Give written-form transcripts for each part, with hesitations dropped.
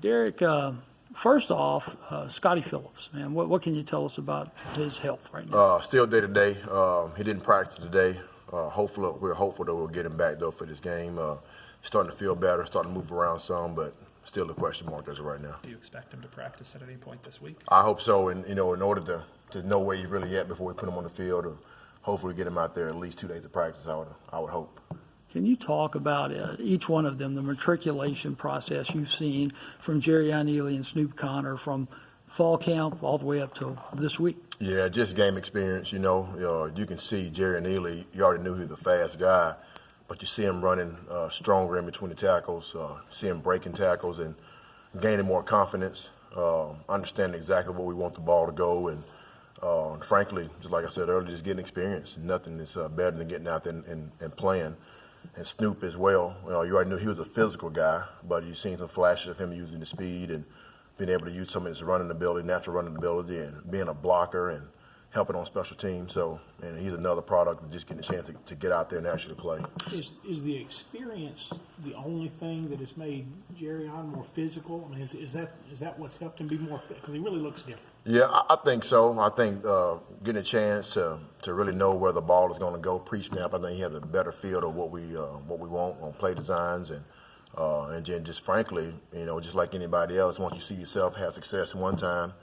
Derek, first off, Scotty Phillips, man, what can you tell us about his health right now? Still day to day. He didn't practice today. We're hopeful that we'll get him back though for this game. Starting to feel better, starting to move around some, but still a question mark as of right now. Do you expect him to practice at any point this week? I hope so, and in order to know where he's really at before we put him on the field, or hopefully get him out there at least 2 days of practice. I would hope. Can you talk about each one of them, the matriculation process you've seen from Jerry Neely and Snoop Connor from fall camp all the way up to this week? Yeah, just game experience. You can see Jerry Neely. You already knew he was a fast guy, but you see him running stronger in between the tackles, see him breaking tackles and gaining more confidence, understanding exactly where we want the ball to go, and frankly, just like I said earlier, just getting experience. Nothing is better than getting out there and playing. And Snoop as well. You already knew he was a physical guy, but you've seen some flashes of him using the speed and being able to use some of his running ability, natural running ability, and being a blocker and helping on special teams. So, and he's another product of just getting a chance to get out there and actually play. Is the experience the only thing that has made Jerry more physical? I mean, is that what's helped him be more fit? Because he really looks different. Yeah, I think so. I think getting a chance to really know where the ball is going to go pre-snap, I think he has a better feel of what we want on play designs, and then just frankly, just like anybody else, once you see yourself have success one time,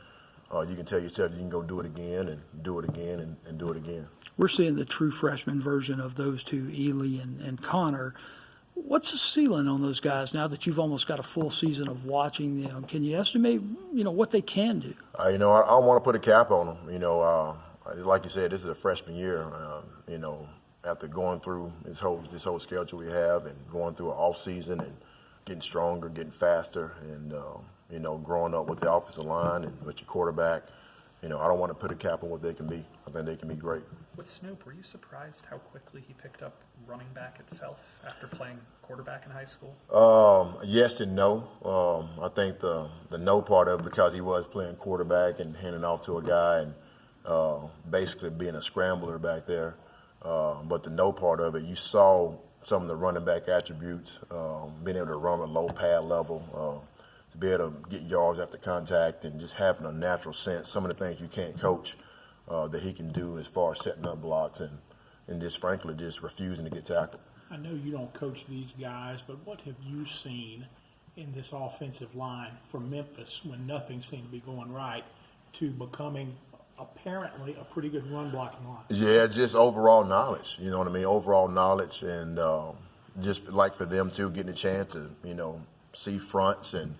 you can tell yourself you can go do it again and do it again and do it again. We're seeing the true freshman version of those two, Ely and Connor. What's the ceiling on those guys now that you've almost got a full season of watching them? Can you estimate, what they can do? I don't want to put a cap on them. Like you said, this is a freshman year. After going through this whole schedule we have and going through an off season and getting stronger, getting faster, and growing up with the offensive line and with your quarterback, I don't want to put a cap on what they can be. I think they can be great. With Snoop, were you surprised how quickly he picked up running back itself after playing quarterback in high school? Yes and no. I think the no part of it, because he was playing quarterback and handing off to a guy and basically being a scrambler back there. But the no part of it, you saw some of the running back attributes, being able to run at low pad level, to be able to get yards after contact, and just having a natural sense. Some of the things you can't coach that he can do as far as setting up blocks and just frankly just refusing to get tackled. I know you don't coach these guys, but what have you seen in this offensive line from Memphis when nothing seemed to be going right to becoming apparently a pretty good run blocking line? Yeah, just overall knowledge. You know what I mean? Overall knowledge, and just like for them too, getting a chance to see fronts and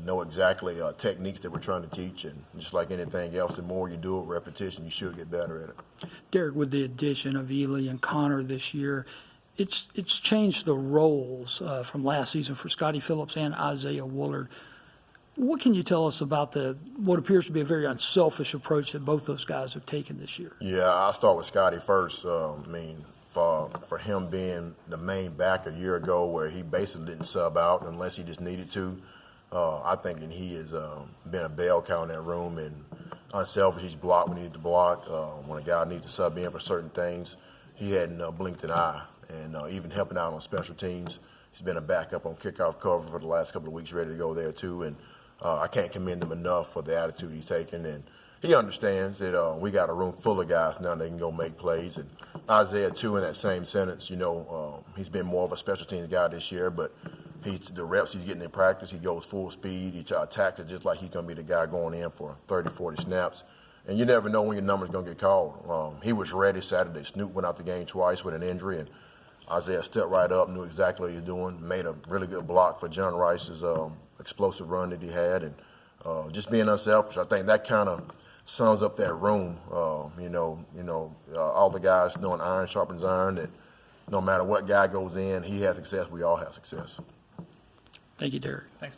know exactly techniques that we're trying to teach, and just like anything else, the more you do it, repetition, you should get better at it. Derek, with the addition of Ely and Connor this year, it's changed the roles from last season for Scotty Phillips and Isaiah Woolard. What can you tell us about what appears to be a very unselfish approach that both those guys have taken this year? Yeah, I'll start with Scotty first. For him being the main back a year ago, where he basically didn't sub out unless he just needed to, I think he has been a bell cow in that room, and unselfish. He's blocked when he needs to block. When a guy needs to sub in for certain things, he hadn't blinked an eye. And even helping out on special teams, he's been a backup on kickoff cover for the last couple of weeks, ready to go there too. And I can't commend him enough for the attitude he's taken. And he understands that we got a room full of guys now that can go make plays. And Isaiah too, in that same sentence, he's been more of a special teams guy this year, but the reps he's getting in practice, he goes full speed. He attacks it just like he's going to be the guy going in for 30, 40 snaps. And you never know when your number's going to get called. He was ready Saturday. Snoop went out the game twice with an injury, and Isaiah stepped right up, knew exactly what he was doing, made a really good block for John Rice's explosive run that he had, and just being unselfish. I think that kind of sums up that room. All the guys knowing iron sharpens iron, that no matter what guy goes in, he has success, we all have success. Thank you, Derek. Thanks, Derek.